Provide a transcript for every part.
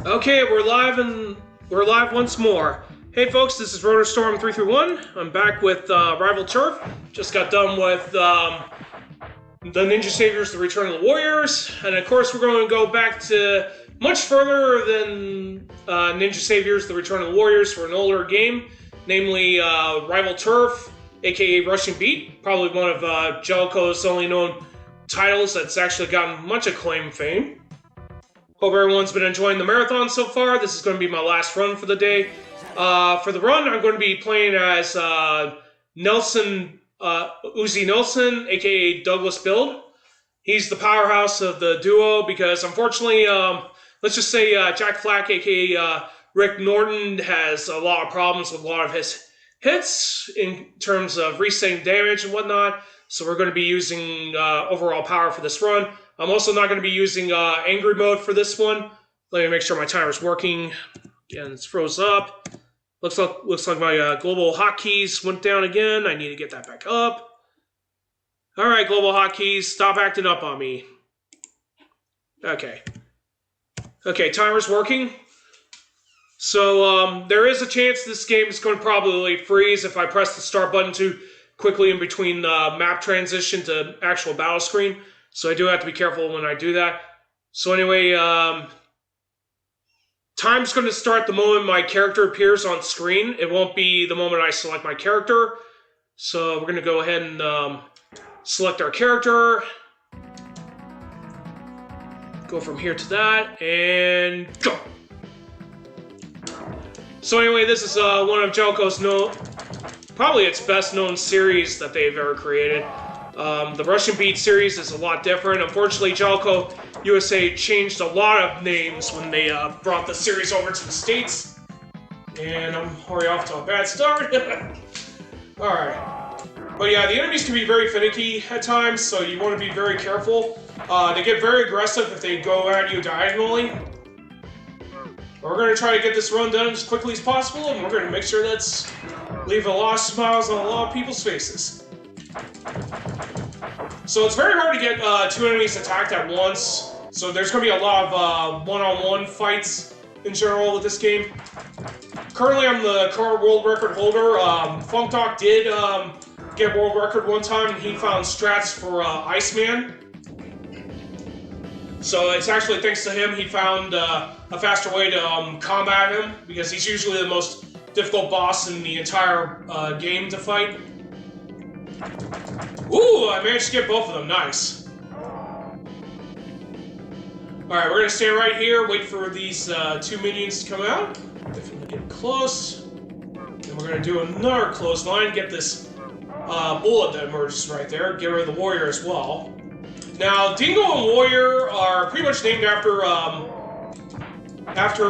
Okay, we're live once more. Hey folks, this is Rotorstorm331. I'm back with Rival Turf. Just got done with the Ninja Saviors, The Return of the Warriors, and of course we're going to go back to much further than Ninja Saviors, The Return of the Warriors for an older game, namely Rival Turf, aka Russian Beat, probably one of Jellicoe's only known titles that's actually gotten much acclaim and fame. Hope everyone's been enjoying the marathon so far. This is going to be my last run for the day. For the run, I'm going to be playing as Uzi Nelson, aka Douglas Build. He's the powerhouse of the duo because, unfortunately, let's just say Jack Flack, aka Rick Norton, has a lot of problems with a lot of his hits in terms of resetting damage and whatnot. So we're going to be using overall power for this run. I'm also not going to be using angry mode for this one. Let me make sure my timer's working. Again, it's froze up. Looks like my global hotkeys went down again. I need to get that back up. All right, global hotkeys, stop acting up on me. Okay, timer's working. So there is a chance this game is going to probably freeze if I press the start button too quickly in between map transition to actual battle screen. So I do have to be careful when I do that. So anyway, time's going to start the moment my character appears on screen. It won't be the moment I select my character. So we're going to go ahead and select our character. Go from here to that, and go! So anyway, this is one of Jellicoe's probably its best known series that they've ever created. The Russian Beat series is a lot different. Unfortunately, Jellicoe USA changed a lot of names when they brought the series over to the States. And I'm already off to a bad start. Alright. But yeah, the enemies can be very finicky at times, so you want to be very careful. They get very aggressive if they go at you diagonally. We're going to try to get this run done as quickly as possible, and we're going to make sure that's leave a lot of smiles on a lot of people's faces. So it's very hard to get two enemies attacked at once, so there's going to be a lot of one-on-one fights in general with this game. Currently, I'm the current world record holder. Funk Doc did get world record one time, and he found strats for Iceman. So it's actually thanks to him he found a faster way to combat him, because he's usually the most difficult boss in the entire game to fight. Ooh, I managed to get both of them. Nice. Alright, we're going to stand right here, wait for these two minions to come out. Definitely get close. And we're going to do another clothesline, get this bullet that emerges right there, get rid of the warrior as well. Now, Dingo and Warrior are pretty much named after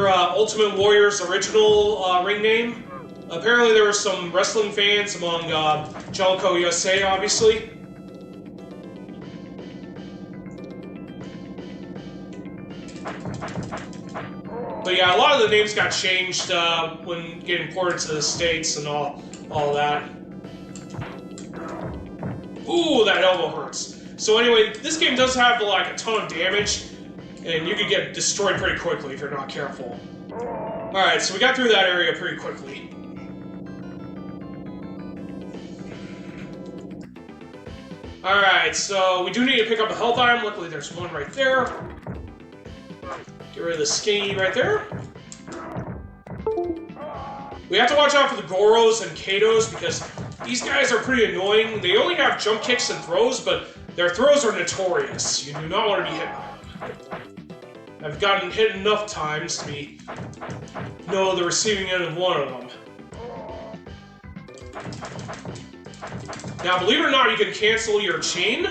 Ultimate Warrior's original ring name. Apparently there were some wrestling fans among Jellicoe USA, obviously. But yeah, a lot of the names got changed when getting ported to the States and all that. Ooh, that elbow hurts. So anyway, this game does have like a ton of damage, and you could get destroyed pretty quickly if you're not careful. Alright, so we got through that area pretty quickly. Alright, so we do need to pick up a health item. Luckily there's one right there. Get rid of the skinny right there. We have to watch out for the Goros and Katos because these guys are pretty annoying. They only have jump kicks and throws, but their throws are notorious. You do not want to be hit by them. I've gotten hit enough times to know the receiving end of one of them. Now, believe it or not, you can cancel your chain.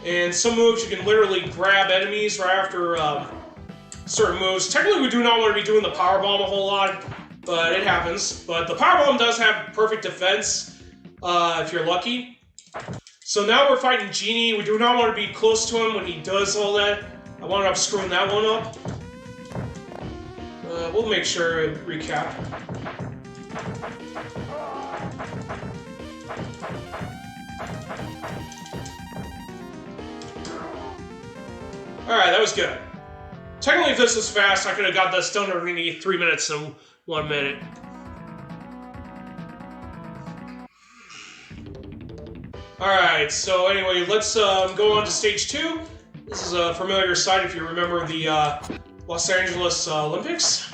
And some moves you can literally grab enemies right after certain moves. Technically, we do not want to be doing the powerbomb a whole lot, but it happens. But the powerbomb does have perfect defense if you're lucky. So now we're fighting Genie. We do not want to be close to him when he does all that. I wound up screwing that one up. We'll make sure to recap. Alright, that was good. Technically, if this was fast, I could have got this done in maybe 3 minutes and 1 minute. Alright, so anyway, let's go on to stage 2. This is a familiar sight if you remember the Los Angeles Olympics.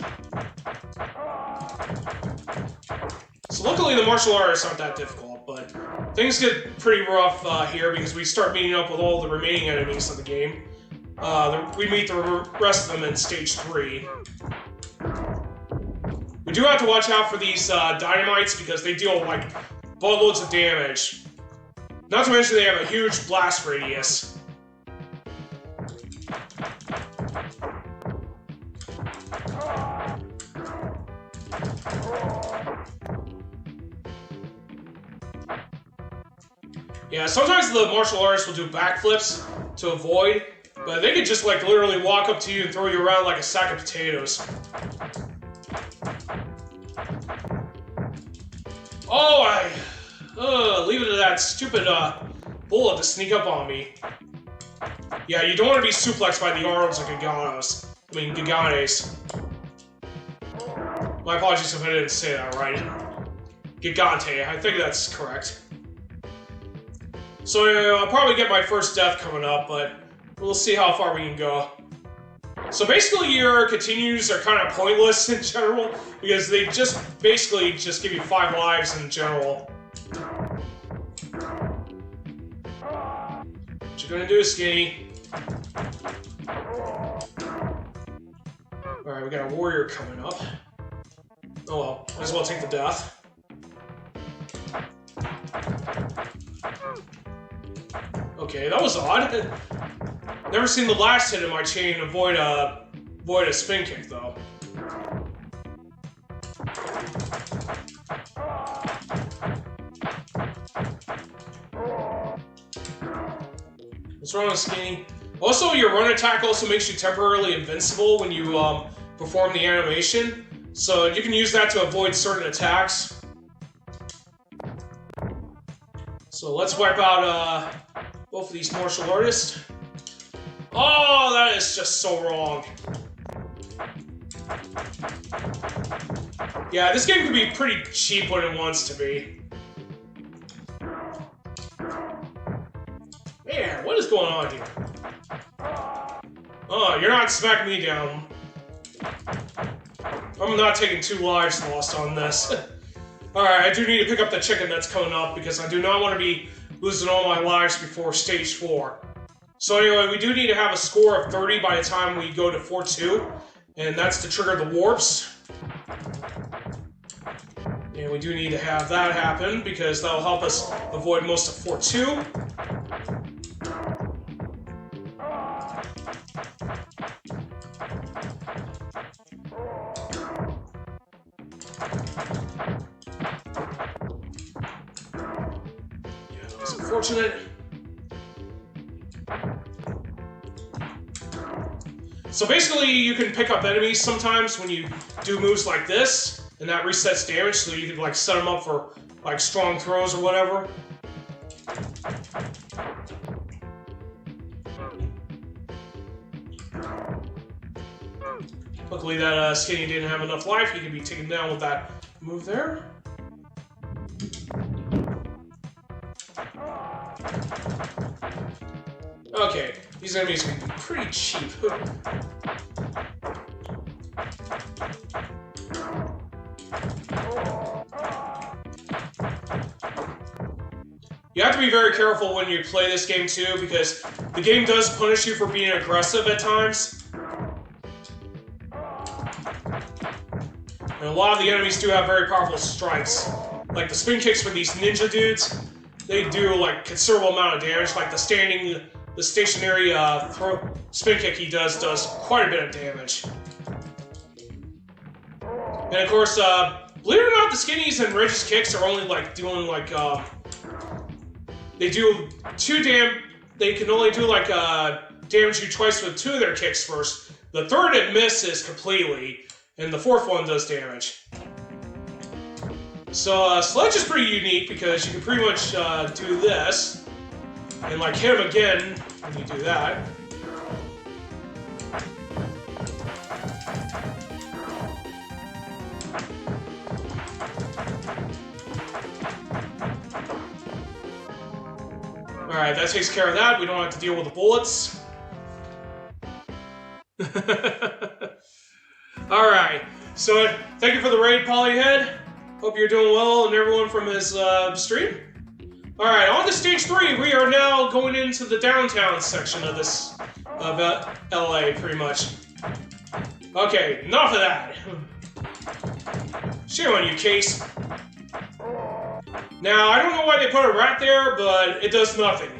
So luckily the martial arts aren't that difficult, but things get pretty rough here because we start meeting up with all the remaining enemies of the game. We meet the rest of them in stage 3. We do have to watch out for these dynamites because they deal like buttloads of damage. Not to mention they have a huge blast radius. Yeah, sometimes the martial artists will do backflips to avoid, but they could just like literally walk up to you and throw you around like a sack of potatoes. Oh, leave it to that stupid bullet to sneak up on me. Yeah, you don't want to be suplexed by the arms of Giganos. Giganes. My apologies if I didn't say that right. Gigante, I think that's correct. So I'll probably get my first death coming up, but we'll see how far we can go. So basically your continues are kind of pointless in general, because they just basically just give you 5 lives in general. What you gonna do, Skinny? Alright, we got a warrior coming up. Oh well, might as well take the death. Okay, that was odd. Never seen the last hit in my chain avoid a spin kick though. What's wrong with Skinny? Also, your run attack also makes you temporarily invincible when you perform the animation, so you can use that to avoid certain attacks. So let's wipe out both of these martial artists. Oh, that is just so wrong. Yeah, this game can be pretty cheap when it wants to be. Man, what is going on here? Oh, you're not smacking me down. I'm not taking 2 lives lost on this. Alright, I do need to pick up the chicken that's coming up because I do not want to be losing all my lives before stage 4. So anyway, we do need to have a score of 30 by the time we go to 4-2, and that's to trigger the warps. And we do need to have that happen because that'll help us avoid most of 4-2. Unfortunate. So basically, you can pick up enemies sometimes when you do moves like this, and that resets damage, so you can like set them up for like strong throws or whatever. Luckily, that Skinny didn't have enough life. He can be taken down with that move there. Okay, these enemies can be pretty cheap. You have to be very careful when you play this game too, because the game does punish you for being aggressive at times. And a lot of the enemies do have very powerful strikes. Like the spin kicks for these ninja dudes, they do like considerable amount of damage. Like the stationary spin kick he does quite a bit of damage. And of course, believe it or not, the Skinnies and Reggie's kicks are only like doing like they do they can only do like damage you twice with 2 of their kicks first. The 3rd it misses completely, and the 4th one does damage. So Sledge is pretty unique because you can pretty much do this and like hit him again when you do that. Alright, that takes care of that. We don't have to deal with the bullets. Alright, so thank you for the raid, Polyhead. Hope you're doing well and everyone from his stream. Alright, on to stage 3. We are now going into the downtown section of this, of LA, pretty much. Okay, enough of that. Shame on you, Case. Now, I don't know why they put a rat there, but it does nothing.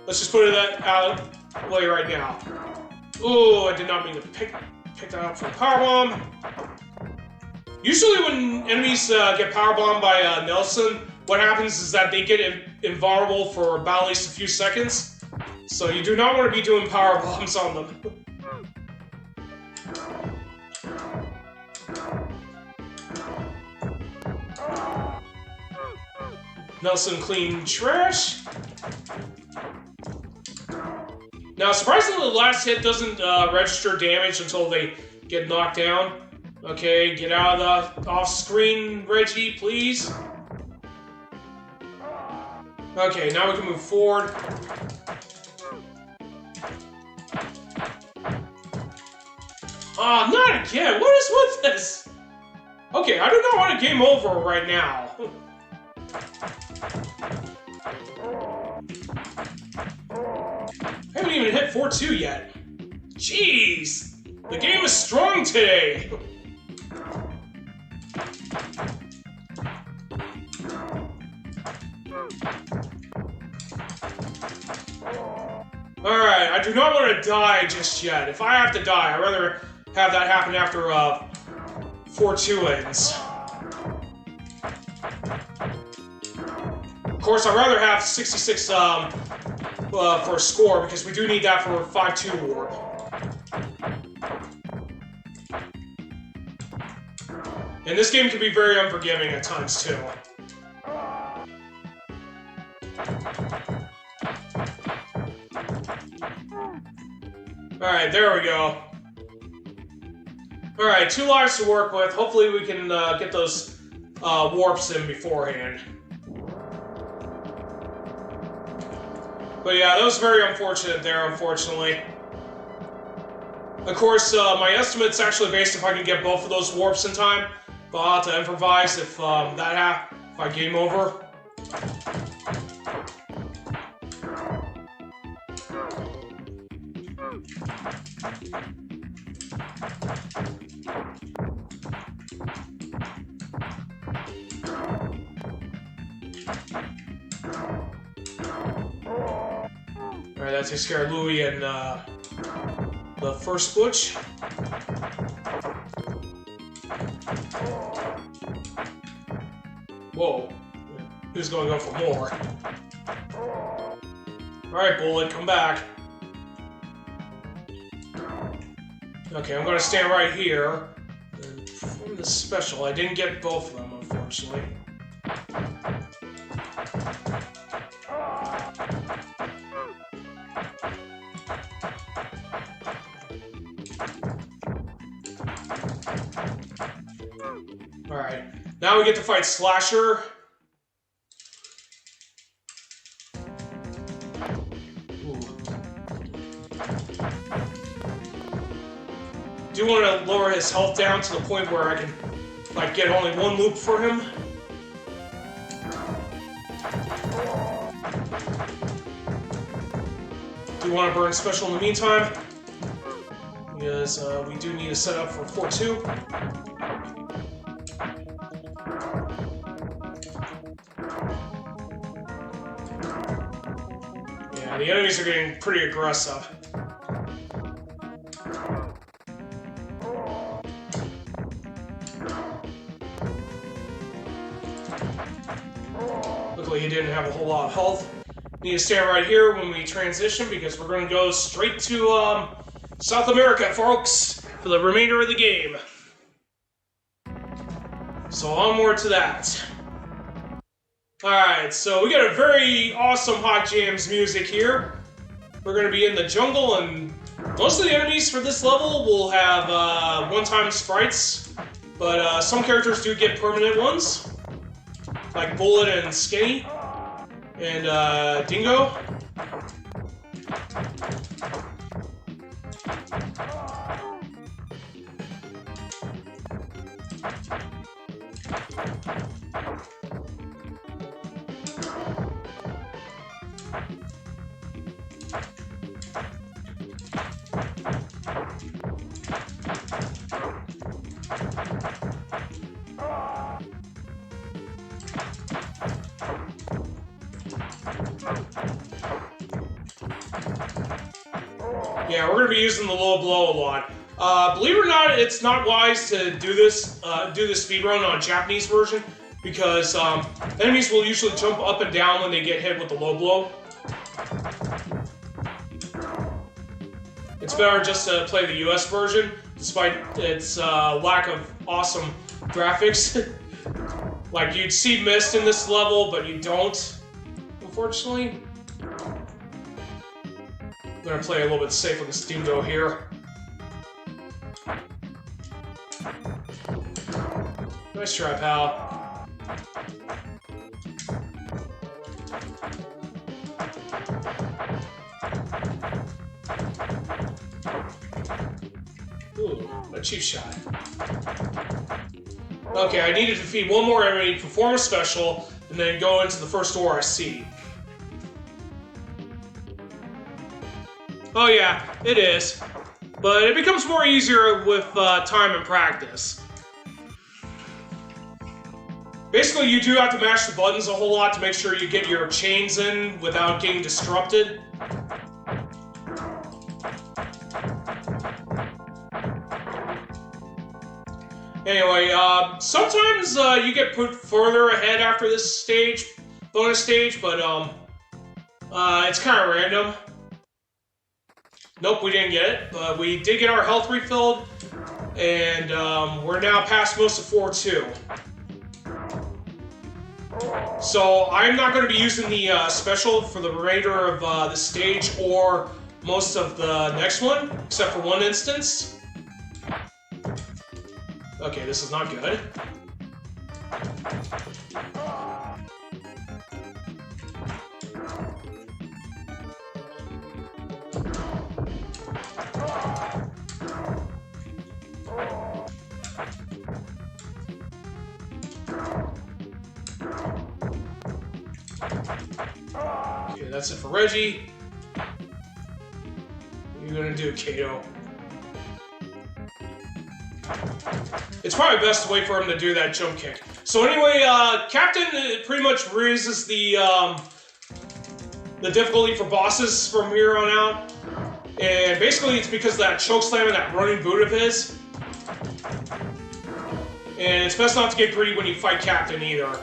Let's just put it out of the way right now. Oh, I did not mean to pick that up for a powerbomb. Usually when enemies get powerbombed by Nelson, what happens is that they get invulnerable for about at least a few seconds. So you do not want to be doing powerbombs on them. Nelson clean trash. Now, surprisingly, the last hit doesn't register damage until they get knocked down. Okay, get out of the off-screen, Reggie, please. Okay, now we can move forward. Ah, not again! What is with this? Okay, I do not want a game over right now. I haven't even hit 4-2 yet. Jeez! The game is strong today! Alright, I do not want to die just yet. If I have to die, I'd rather have that happen after 4-2 ends. Of course, I'd rather have 66 for a score, because we do need that for 5-2 warp. And this game can be very unforgiving at times, too. Alright, there we go. Alright, 2 lives to work with. Hopefully we can get those warps in beforehand. But yeah, that was very unfortunate there, unfortunately. Of course, my estimate's actually based if I can get both of those warps in time. But I'll have to improvise if if I game over. Alright, that takes care of Louie and the first Butch. Whoa. Who's going to go for more? Alright, Bullet, come back. Okay, I'm going to stand right here and perform this special. I didn't get both of them, unfortunately. Alright, now we get to fight Slasher. Do want to lower his health down to the point where I can, like, get only one loop for him. Do want to burn special in the meantime, because we do need to set up for 4-2. Yeah, the enemies are getting pretty aggressive. Luckily, he didn't have a whole lot of health. Need to stand right here when we transition, because we're going to go straight to South America, folks, for the remainder of the game. So onward to that. Alright, so we got a very awesome Hot Jams music here. We're going to be in the jungle, and Most of the enemies for this level will have one-time sprites, but some characters do get permanent ones, like Bullet and Skinny, and Dingo. Yeah, we're going to be using the low blow a lot. Believe it or not, it's not wise to do this speedrun on a Japanese version, because enemies will usually jump up and down when they get hit with the low blow. It's better just to play the US version, despite its lack of awesome graphics. Like, you'd see mist in this level, but you don't, unfortunately. I'm gonna play a little bit safe with this Dingo here. Nice try, pal. Ooh, a cheap shot. Okay, I need to defeat one more enemy, perform a special, and then go into the first door I see. Oh yeah, it is. But it becomes more easier with time and practice. Basically, you do have to mash the buttons a whole lot to make sure you get your chains in without getting disrupted. Anyway, sometimes you get put further ahead after this stage, bonus stage, but it's kind of random. Nope, we didn't get it, but we did get our health refilled, and we're now past most of 4-2. So I'm not going to be using the special for the remainder of the stage or most of the next one, except for one instance. Okay, this is not good. Okay, that's it for Reggie. What are you gonna do, Kato? It's probably best to wait for him to do that jump kick. So anyway, Captain pretty much raises the difficulty for bosses from here on out. And basically it's because of that chokeslam and that running boot of his. And it's best not to get greedy when you fight Captain either.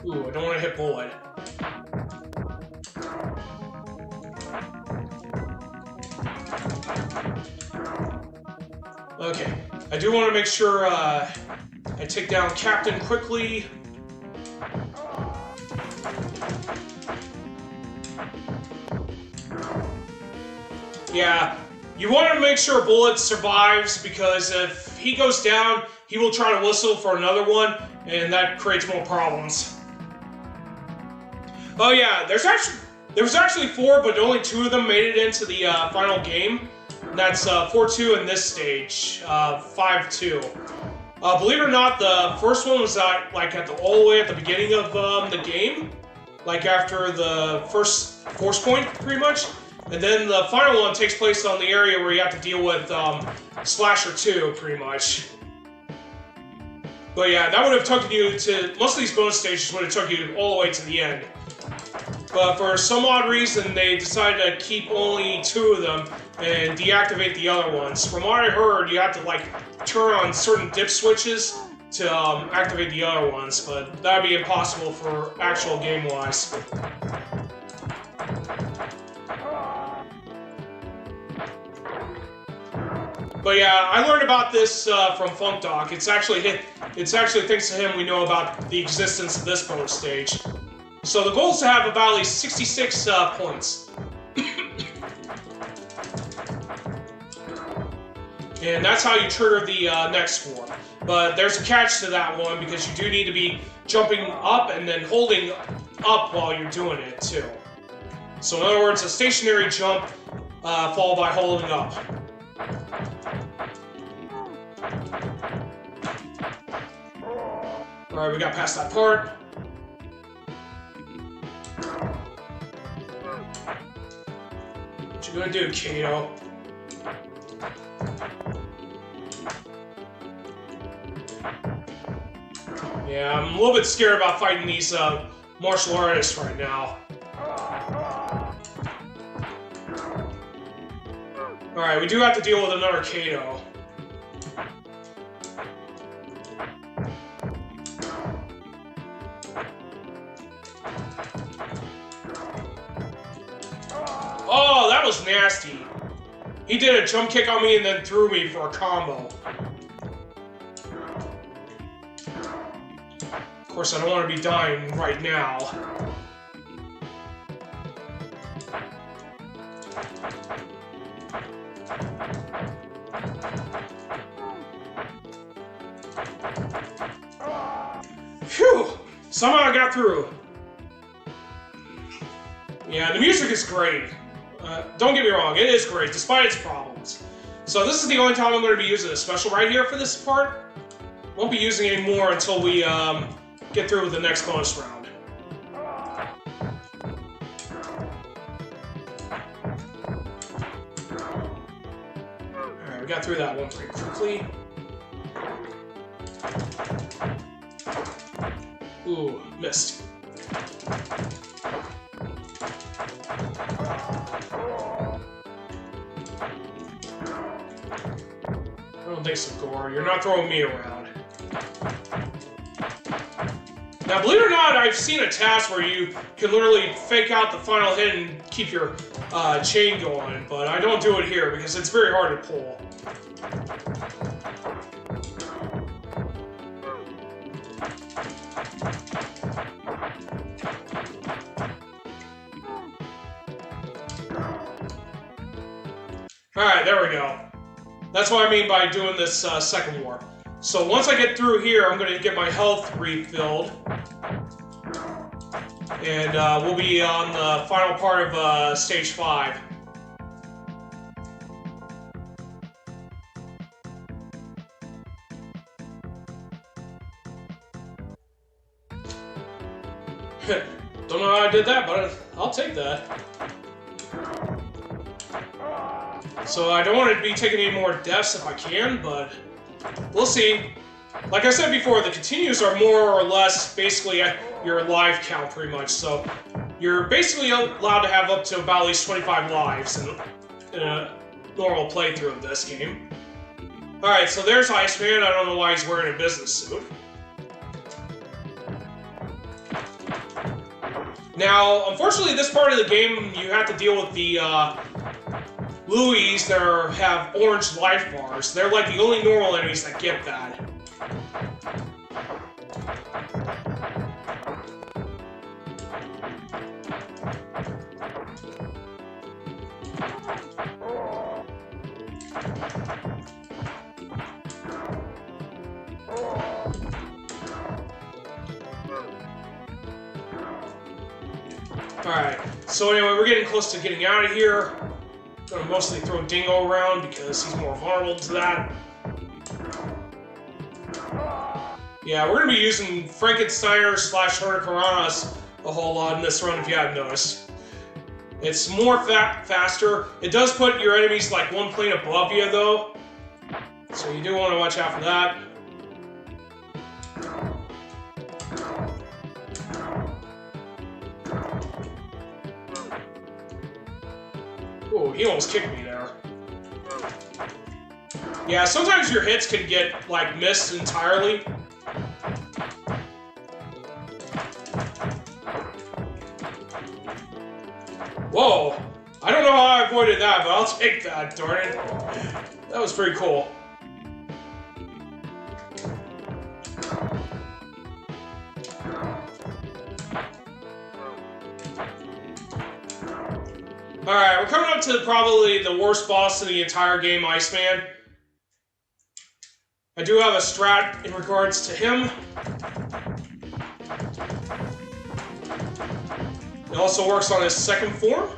Ooh, I don't want to hit Bullet. Okay, I do want to make sure I take down Captain quickly. Yeah, you want to make sure Bullet survives, because if he goes down, he will try to whistle for another one, and that creates more problems. Oh yeah, there was actually 4, but only 2 of them made it into the final game. And that's 4-2 in this stage, 5-2. Believe it or not, the first one was like all the way at the beginning of the game, like after the first force point, pretty much. And then the final one takes place on the area where you have to deal with Slasher 2, pretty much. But yeah, that would have taken you to, most of these bonus stages would have took you all the way to the end. But for some odd reason, they decided to keep only 2 of them and deactivate the other ones. From what I heard, you have to like turn on certain dip switches to activate the other ones, but that would be impossible for actual game-wise. But But yeah, I learned about this from Funk Doc. It's actually thanks to him we know about the existence of this bonus stage. So the goal is to have about at least 66 points. And that's how you trigger the next score. But there's a catch to that one because you do need to be jumping up and then holding up while you're doing it too. So in other words, a stationary jump followed by holding up. Alright, we got past that part. What you gonna do, Kato? Yeah, I'm a little bit scared about fighting these martial artists right now. Alright, we do have to deal with another Kato. Oh, that was nasty. He did a jump kick on me and then threw me for a combo. Of course, I don't want to be dying right now. Phew! Somehow I got through. Yeah, the music is great. Don't get me wrong, it is great, despite its problems. So this is the only time I'm going to be using a special right here for this part. Won't be using it anymore until we get through with the next bonus round. Alright, we got through that one pretty quickly. Ooh, missed. I don't think so, Gore. You're not throwing me around. Now, believe it or not, I've seen a task where you can literally fake out the final hit and keep your chain going, but I don't do it here because it's very hard to pull. Alright, there we go. That's what I mean by doing this second warp. So once I get through here, I'm going to get my health refilled. And we'll be on the final part of Stage 5. Don't know how I did that, but I'll take that. So I don't want to be taking any more deaths if I can, but we'll see. Like I said before, the continues are more or less basically your life count pretty much. So you're basically allowed to have up to about at least 25 lives in a normal playthrough of this game. Alright, so there's Iceman. I don't know why he's wearing a business suit. Now, unfortunately, this part of the game, you have to deal with the Louis that have orange life bars. They're like the only normal enemies that get that. Alright, so anyway, we're getting close to getting out of here. Gonna mostly throw Dingo around because he's more vulnerable to that. Yeah, we're gonna be using Frankensteiner / Hurricanranas a whole lot in this run if you haven't noticed. It's more faster. It does put your enemies like one plane above you though. So you do want to watch out for that. Oh, he almost kicked me there. Yeah, sometimes your hits can get, like, missed entirely. Whoa! I don't know how I avoided that, but I'll take that, darn it. That was pretty cool. Alright, we're coming up to probably the worst boss in the entire game, Iceman. I do have a strat in regards to him. It also works on his second form.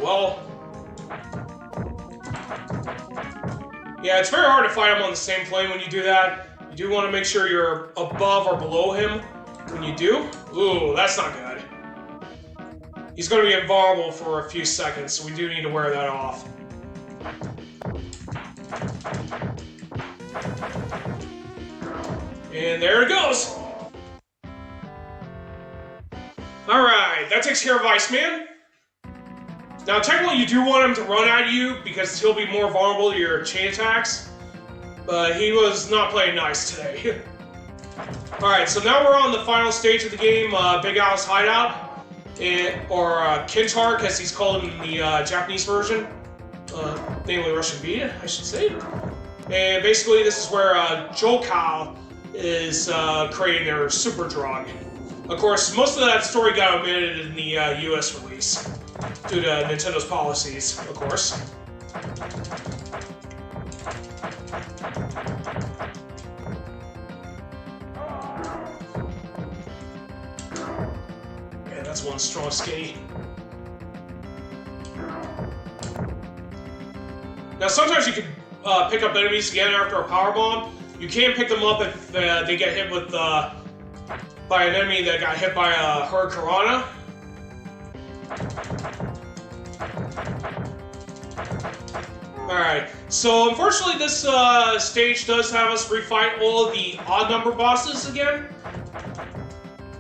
Well, yeah, it's very hard to fight him on the same plane when you do that. You do want to make sure you're above or below him when you do. Ooh, that's not good. He's going to be invulnerable for a few seconds, so we do need to wear that off. And there it goes. Alright, that takes care of Iceman. Now, technically, you do want him to run at you because he'll be more vulnerable to your chain attacks. But he was not playing nice today. Alright, so now we're on the final stage of the game, Big Al's Hideout. Or Kintark, as he's called in the Japanese version. Namely Russian beat, I should say. And basically, this is where Jokal is creating their super drug. Of course, most of that story got omitted in the US release. Due to Nintendo's policies, of course. Yeah, that's one strong skinny. Now, sometimes you can pick up enemies again after a power bomb. You can pick them up if they get hit with by an enemy that got hit by a Hurricanrana. Alright, so unfortunately this stage does have us refight all of the odd number bosses again.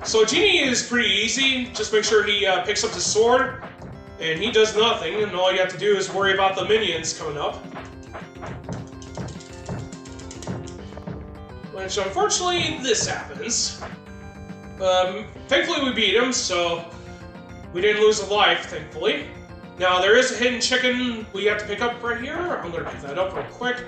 So Genie is pretty easy, just make sure he picks up the sword, and he does nothing, and all you have to do is worry about the minions coming up. Which unfortunately this happens. Thankfully we beat him, so we didn't lose a life, thankfully. Now, there is a hidden chicken we have to pick up right here. I'm going to pick that up real quick.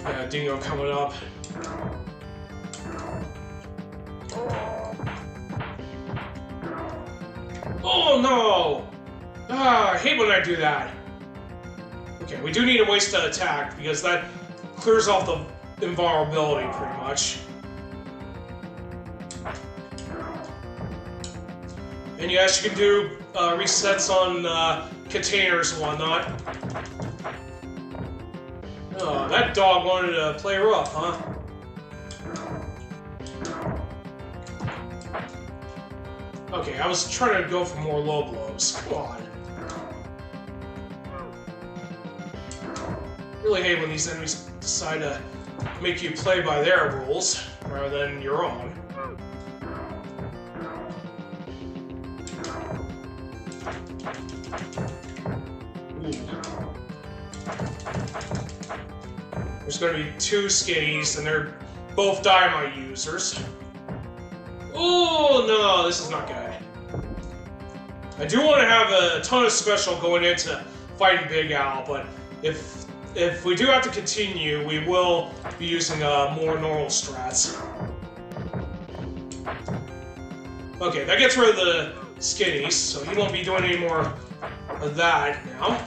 Yeah, dingo coming up. Oh no! Ah, I hate when I do that. Okay, we do need a waste to attack, because that clears off the invulnerability, pretty much. And yes, you can do resets on containers and whatnot. Oh, that dog wanted to play rough, huh? Okay, I was trying to go for more low blows. Come on. Really hate when these enemies decide to make you play by their rules rather than your own. There's going to be two skinnies, and they're both dynamite users. Oh no, this is not good. I do want to have a ton of special going into fighting Big Al, but if we do have to continue, we will be using more normal strats. Okay, that gets rid of the skinnies, so he won't be doing any more of that now.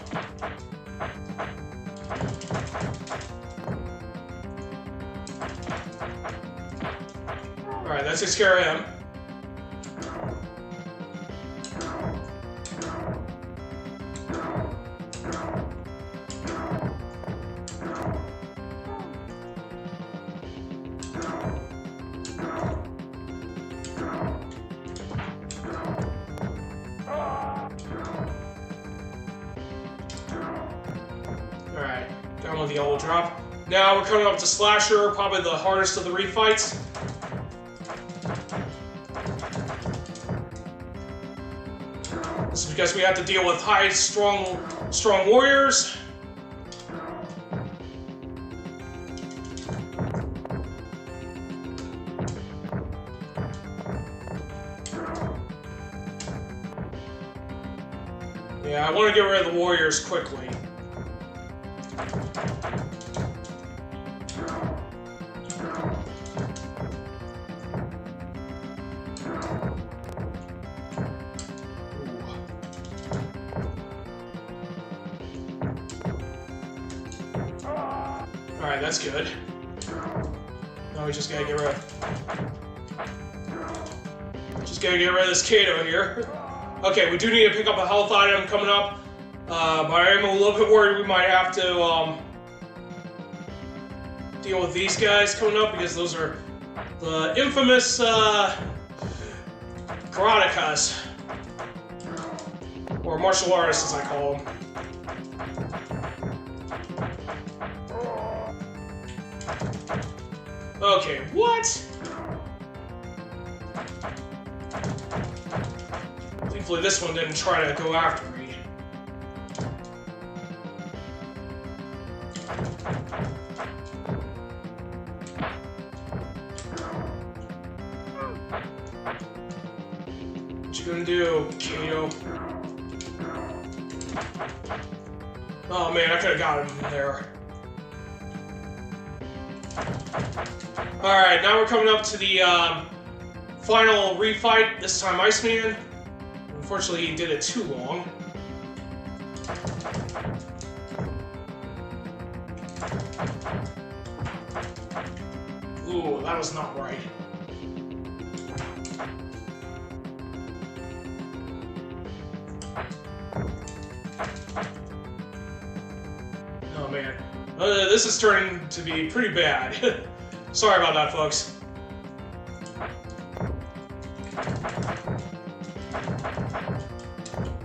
Alright, that takes care of him. Alright, down with the yellow drop. Now we're coming up to Slasher, probably the hardest of the refights. This is because we have to deal with high, strong warriors. Yeah, I want to get rid of the warriors quickly. Alright, that's good. Now we just gotta get rid of this Kato here. Okay, we do need to pick up a health item coming up. But I am a little bit worried we might have to deal with these guys coming up because those are the infamous karatekas, or martial artists as I call them. Okay, what? Thankfully this one didn't try to go after me. What you gonna do, Kato? Oh man, I could've got him there. Alright, now we're coming up to the final refight, this time Iceman. Unfortunately, he did it too long. Ooh, that was not right. Oh man, this is turning to be pretty bad. Sorry about that, folks.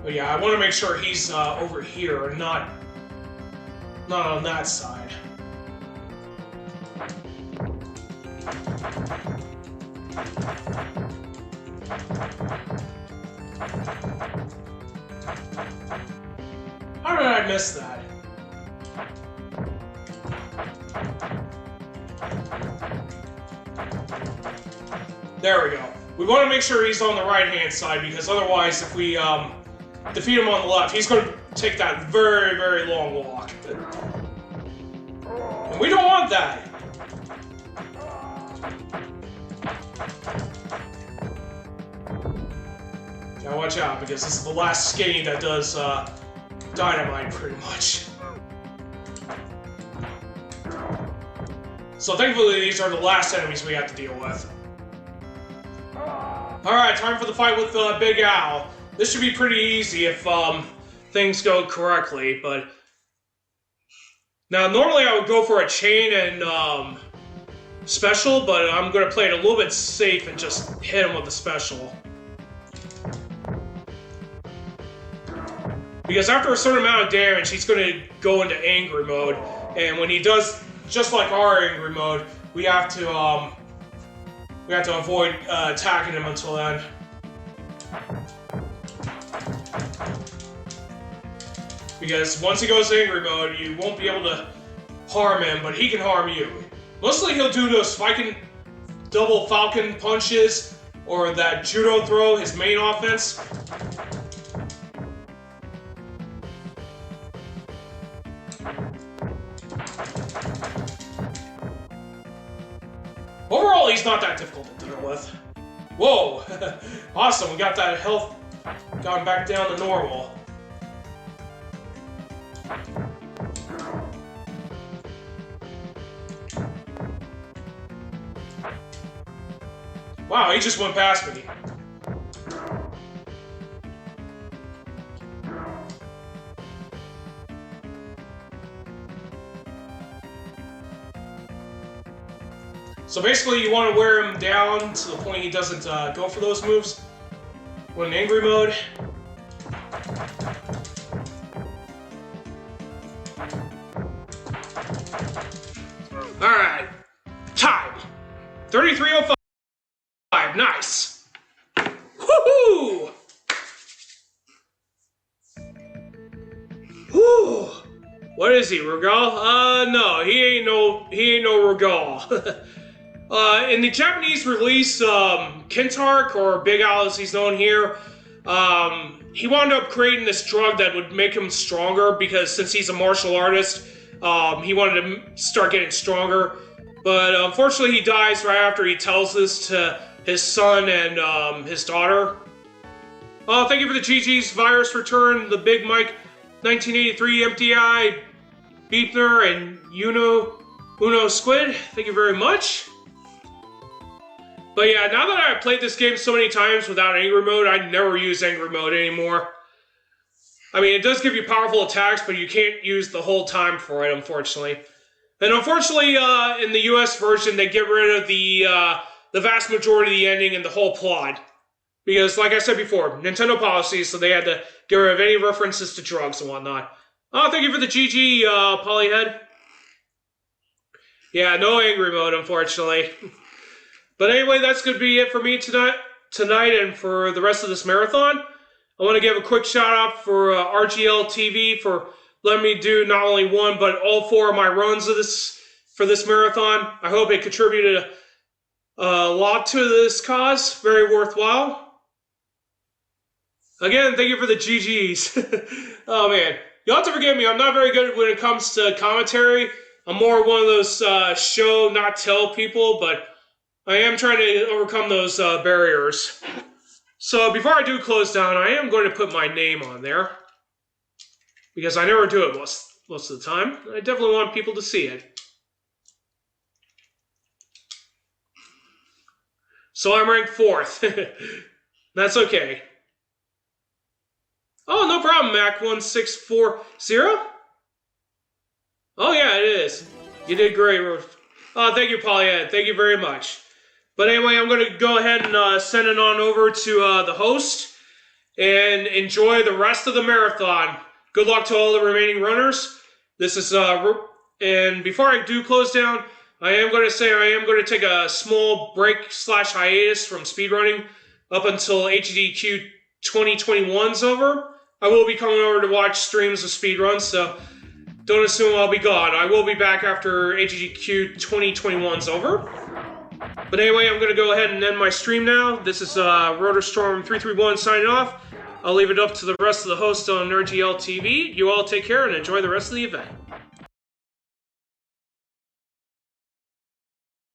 But yeah, I want to make sure he's over here and not on that side. How did I miss that? There we go. We want to make sure he's on the right-hand side, because otherwise, if we defeat him on the left, he's going to take that very, very long walk. And we don't want that. Gotta watch out, because this is the last skinny that does dynamite, pretty much. So thankfully, these are the last enemies we have to deal with. Alright, time for the fight with Big Al. This should be pretty easy if things go correctly, but... Now, normally I would go for a chain and special, but I'm going to play it a little bit safe and just hit him with a special. Because after a certain amount of damage, he's going to go into angry mode, and when he does, just like our angry mode, we have to avoid attacking him until then. Because once he goes angry mode, you won't be able to harm him, but he can harm you. Mostly he'll do those double falcon punches, or that judo throw, his main offense. Overall, he's not that difficult to deal with. Whoa! Awesome, we got that health gone back down to normal. Wow, he just went past me. So basically, you want to wear him down to the point he doesn't go for those moves when in angry mode. Alright, time! 33:05, nice! Woohoo! What is he, Regal? No, he ain't no Regal. In the Japanese release, Kentark, or Big Al as he's known here, he wound up creating this drug that would make him stronger because since he's a martial artist, he wanted to start getting stronger. But unfortunately, he dies right after he tells this to his son and his daughter. Thank you for the GG's Virus Return, the Big Mike 1983 MTI, Beepner, and Uno Squid. Thank you very much. But yeah, now that I've played this game so many times without Angry Mode, I never use Angry Mode anymore. I mean, it does give you powerful attacks, but you can't use the whole time for it, unfortunately. And unfortunately, in the US version, they get rid of the vast majority of the ending and the whole plot. Because, like I said before, Nintendo policy, so they had to get rid of any references to drugs and whatnot. Oh, thank you for the GG, Polyhead. Yeah, no Angry Mode, unfortunately. But anyway, that's going to be it for me tonight and for the rest of this marathon. I want to give a quick shout out for RGLtv for letting me do not only one, but all 4 of my runs of for this marathon. I hope it contributed a lot to this cause. Very worthwhile. Again, thank you for the GGs. Oh man, you'll have to forgive me. I'm not very good when it comes to commentary. I'm more one of those show, not tell people, but I am trying to overcome those barriers. So before I do close down, I am going to put my name on there. Because I never do it most of the time. I definitely want people to see it. So I'm ranked 4th. That's okay. Oh, no problem, Mac1640. Oh yeah, it is. You did great. Oh, thank you, Polyhead. Thank you very much. But anyway, I'm going to go ahead and send it on over to the host and enjoy the rest of the marathon. Good luck to all the remaining runners. This is, and before I do close down, I am going to say I am going to take a small break/hiatus from speedrunning up until HGQ 2021's over. I will be coming over to watch streams of speedruns, so don't assume I'll be gone. I will be back after HGQ 2021's over. But anyway, I'm going to go ahead and end my stream now. This is Rotorstorm331 signing off. I'll leave it up to the rest of the hosts on RGLtv. You all take care and enjoy the rest of the event.